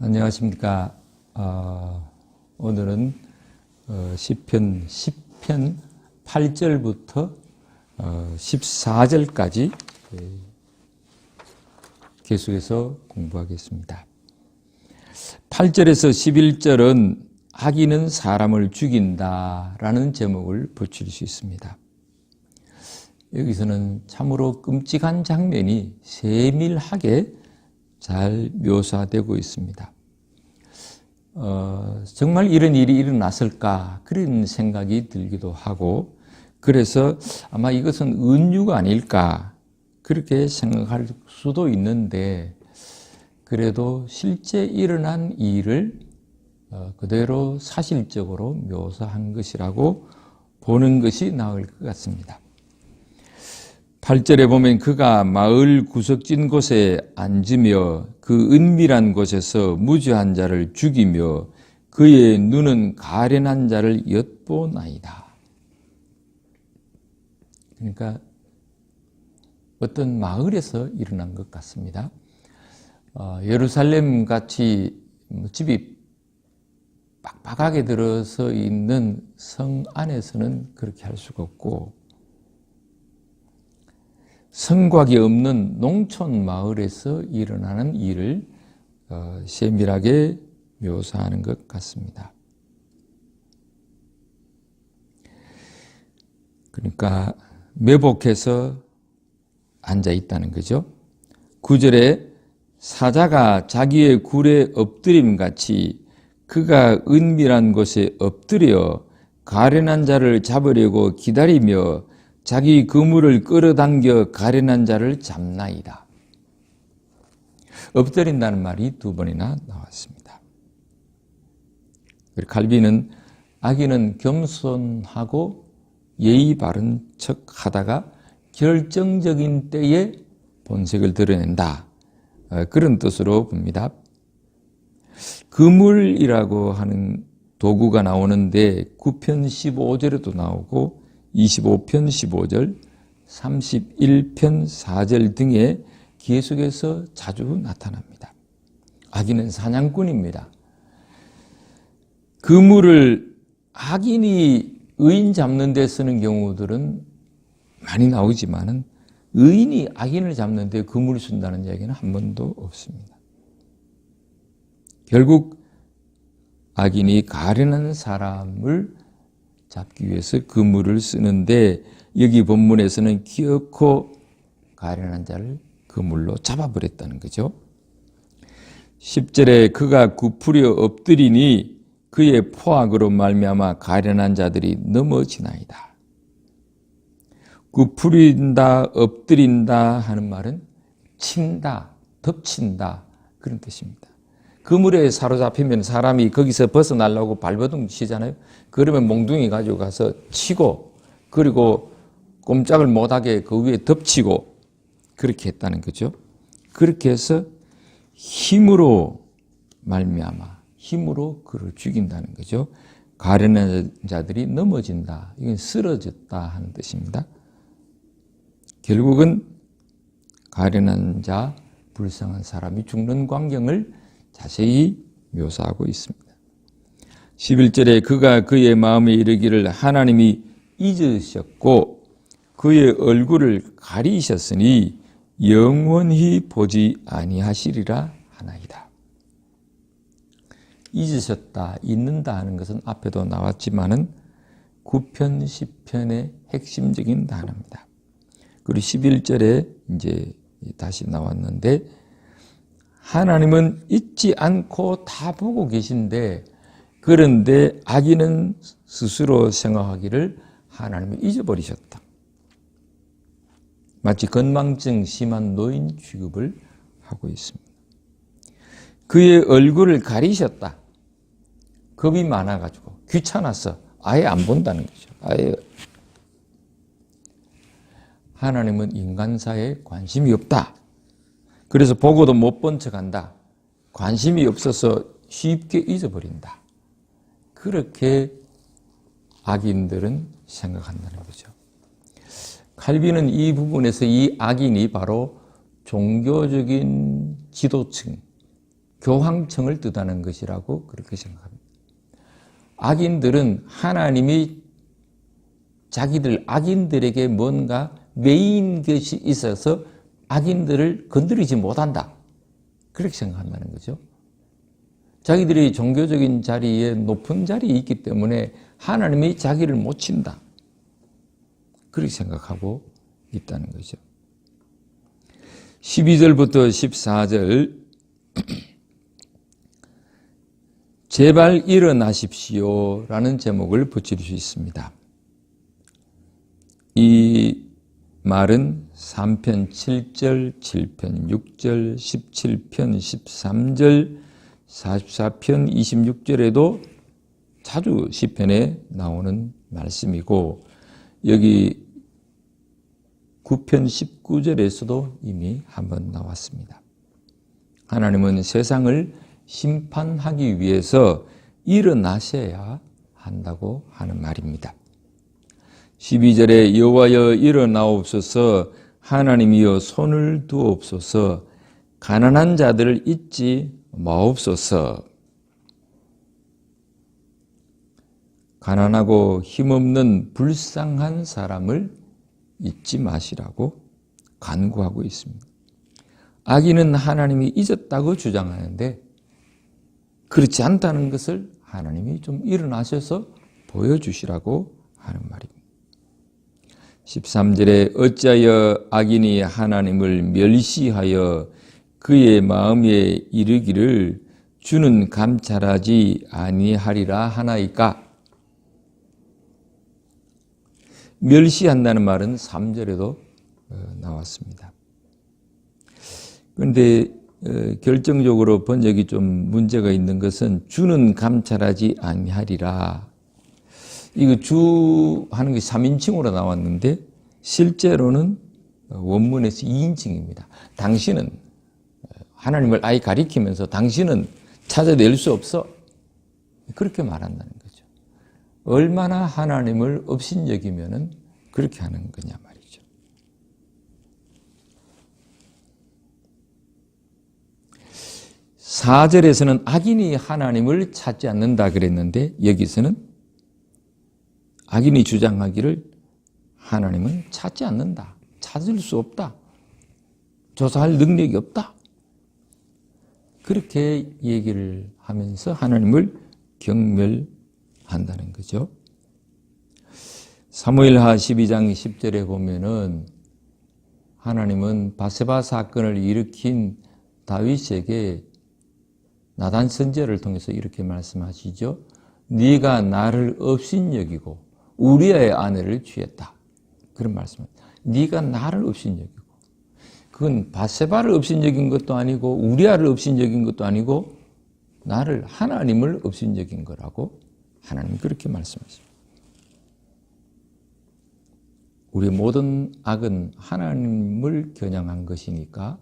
안녕하십니까. 오늘은 시편 10편 8절부터 14절까지 계속해서 공부하겠습니다. 8절에서 11절은 악인은 사람을 죽인다라는 제목을 붙일 수 있습니다. 여기서는 참으로 끔찍한 장면이 세밀하게 잘 묘사되고 있습니다. 정말 이런 일이 일어났을까 그런 생각이 들기도 하고, 그래서 아마 이것은 은유가 아닐까 그렇게 생각할 수도 있는데, 그래도 실제 일어난 일을 그대로 사실적으로 묘사한 것이라고 보는 것이 나을 것 같습니다. 8절에 보면 그가 마을 구석진 곳에 앉으며 그 은밀한 곳에서 무죄한 자를 죽이며 그의 눈은 가련한 자를 엿보나이다. 그러니까 어떤 마을에서 일어난 것 같습니다. 예루살렘 같이 집이 빡빡하게 들어서 있는 성 안에서는 그렇게 할 수가 없고, 성곽이 없는 농촌 마을에서 일어나는 일을 세밀하게 묘사하는 것 같습니다. 그러니까 매복해서 앉아 있다는 거죠. 9절에 사자가 자기의 굴에 엎드림같이 그가 은밀한 곳에 엎드려 가련한 자를 잡으려고 기다리며 자기 그물을 끌어당겨 가련한 자를 잡나이다. 엎드린다는 말이 두 번이나 나왔습니다. 칼빈은 악인은 겸손하고 예의 바른 척 하다가 결정적인 때에 본색을 드러낸다, 그런 뜻으로 봅니다. 그물이라고 하는 도구가 나오는데 9편 15절에도 나오고 25편 15절, 31편 4절 등에 계속해서 자주 나타납니다. 악인은 사냥꾼입니다. 그물을 악인이 의인 잡는 데 쓰는 경우들은 많이 나오지만은 의인이 악인을 잡는 데 그물을 쓴다는 이야기는 한 번도 없습니다. 결국 악인이 가련한 사람을 잡기 위해서 그물을 쓰는데, 여기 본문에서는 기어코 가련한 자를 그물로 잡아버렸다는 거죠. 10절에 그가 굽으려 엎드리니 그의 포악으로 말미암아 가련한 자들이 넘어지나이다. 굽으린다, 엎드린다 하는 말은 친다, 덮친다, 그런 뜻입니다. 그물에 사로잡히면 사람이 거기서 벗어나려고 발버둥 치잖아요. 그러면 몽둥이 가지고 가서 치고, 그리고 꼼짝을 못하게 그 위에 덮치고, 그렇게 했다는 거죠. 그렇게 해서 힘으로 말미암아, 힘으로 그를 죽인다는 거죠. 가련한 자들이 넘어진다, 이건 쓰러졌다 하는 뜻입니다. 결국은 가련한 자, 불쌍한 사람이 죽는 광경을 자세히 묘사하고 있습니다. 11절에 그가 그의 마음에 이르기를 하나님이 잊으셨고 그의 얼굴을 가리셨으니 영원히 보지 아니하시리라 하나이다. 잊으셨다, 잊는다 하는 것은 앞에도 나왔지만은 9편, 10편의 핵심적인 단어입니다. 그리고 11절에 이제 다시 나왔는데, 하나님은 잊지 않고 다 보고 계신데, 그런데 악인은 스스로 생각하기를 하나님을 잊어버리셨다. 마치 건망증 심한 노인 취급을 하고 있습니다. 그의 얼굴을 가리셨다. 겁이 많아가지고 귀찮아서 아예 안 본다는 거죠. 아예. 하나님은 인간사에 관심이 없다. 그래서 보고도 못 본 척한다. 관심이 없어서 쉽게 잊어버린다. 그렇게 악인들은 생각한다는 거죠. 칼빈은 이 부분에서 이 악인이 바로 종교적인 지도층, 교황청을 뜻하는 것이라고 그렇게 생각합니다. 악인들은 하나님이 악인들에게 뭔가 매인 것이 있어서 악인들을 건드리지 못한다. 그렇게 생각한다는 거죠. 자기들이 종교적인 자리에 높은 자리에 있기 때문에 하나님이 자기를 못 친다. 그렇게 생각하고 있다는 거죠. 12절부터 14절 제발 일어나십시오 라는 제목을 붙일 수 있습니다. 이 말은 3편 7절, 7편 6절, 17편 13절, 44편 26절에도 자주 시편에 나오는 말씀이고 여기 9편 19절에서도 이미 한번 나왔습니다. 하나님은 세상을 심판하기 위해서 일어나셔야 한다고 하는 말입니다. 12절에 여호와여 일어나옵소서 하나님이여 손을 두옵소서 가난한 자들을 잊지 마옵소서. 가난하고 힘없는 불쌍한 사람을 잊지 마시라고 간구하고 있습니다. 악인은 하나님이 잊었다고 주장하는데 그렇지 않다는 것을 하나님이 좀 일어나셔서 보여주시라고 하는 말입니다. 13절에 어찌하여 악인이 하나님을 멸시하여 그의 마음에 이르기를 주는 감찰하지 아니하리라 하나이까. 멸시한다는 말은 3절에도 나왔습니다. 그런데 결정적으로 번역이 좀 문제가 있는 것은 주는 감찰하지 아니하리라. 이거 주 하는 게 3인칭으로 나왔는데 실제로는 원문에서 2인칭입니다. 당신은 하나님을 아예 가리키면서 당신은 찾아낼 수 없어. 그렇게 말한다는 거죠. 얼마나 하나님을 업신여기면은 그렇게 하는 거냐 말이죠. (4절에서는) 악인이 하나님을 찾지 않는다 그랬는데 여기서는 악인이 주장하기를 하나님은 찾지 않는다. 찾을 수 없다. 조사할 능력이 없다. 그렇게 얘기를 하면서 하나님을 경멸한다는 거죠. 사무엘하 12장 10절에 보면은 하나님은 바세바 사건을 일으킨 다윗에게 나단 선지자를 통해서 이렇게 말씀하시죠. 네가 나를 업신여기고 우리아의 아내를 취했다. 그런 말씀입니다. 네가 나를 업신여기고 그건 바세바를 업신여긴 것도 아니고 우리아를 업신여긴 것도 아니고 나를 하나님을 업신여긴 거라고 하나님 그렇게 말씀하십니다. 우리 모든 악은 하나님을 겨냥한 것이니까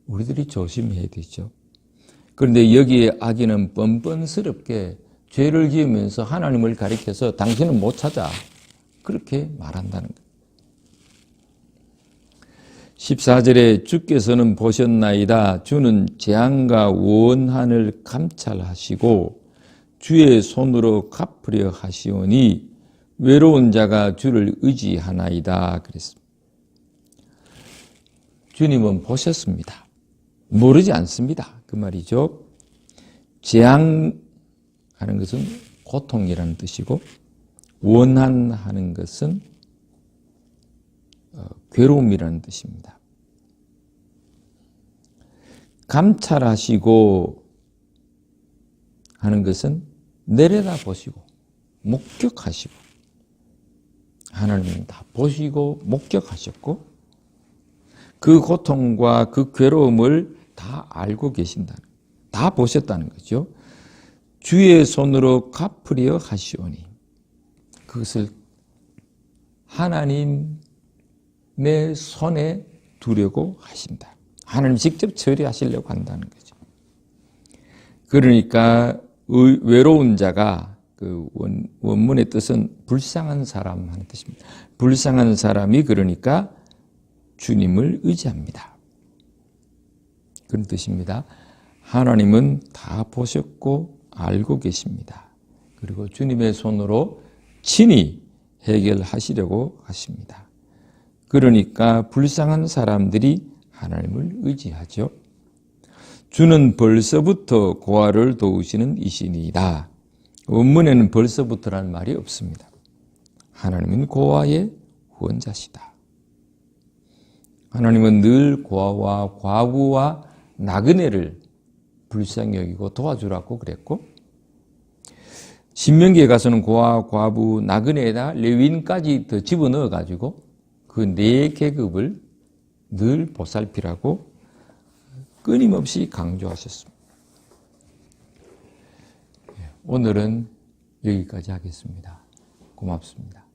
우리들이 조심해야 되죠. 그런데 여기에 악인은 뻔뻔스럽게 죄를 지으면서 하나님을 가리켜서 당신은 못 찾아. 그렇게 말한다는 거예요. 14절에 주께서는 보셨나이다. 주는 재앙과 원한을 감찰하시고 주의 손으로 갚으려 하시오니 외로운 자가 주를 의지하나이다. 그랬습니다. 주님은 보셨습니다. 모르지 않습니다. 그 말이죠. 재앙하는 것은 고통이라는 뜻이고 원한하는 것은 괴로움이라는 뜻입니다. 감찰하시고 하는 것은 내려다 보시고 목격하시고 하나님은 다 보시고 목격하셨고 그 고통과 그 괴로움을 다 알고 계신다는 다 보셨다는 거죠. 주의 손으로 갚으려 하시오니 그것을 하나님의 손에 두려고 하신다. 하나님 직접 처리하시려고 한다는 거죠. 그러니까 외로운 자가 그 원문의 뜻은 불쌍한 사람 하는 뜻입니다. 불쌍한 사람이 그러니까 주님을 의지합니다. 그런 뜻입니다. 하나님은 다 보셨고 알고 계십니다. 그리고 주님의 손으로 친히 해결하시려고 하십니다. 그러니까 불쌍한 사람들이 하나님을 의지하죠. 주는 벌써부터 고아를 도우시는 이시니이다. 원문에는 벌써부터라는 말이 없습니다. 하나님은 고아의 후원자시다. 하나님은 늘 고아와 과부와 나그네를 불쌍히 여기고 도와주라고 그랬고, 신명기에 가서는 고아, 과부, 나그네에다 레위인까지 더 집어넣어 가지고 그 네 계급을 늘 보살피라고 끊임없이 강조하셨습니다. 오늘은 여기까지 하겠습니다. 고맙습니다.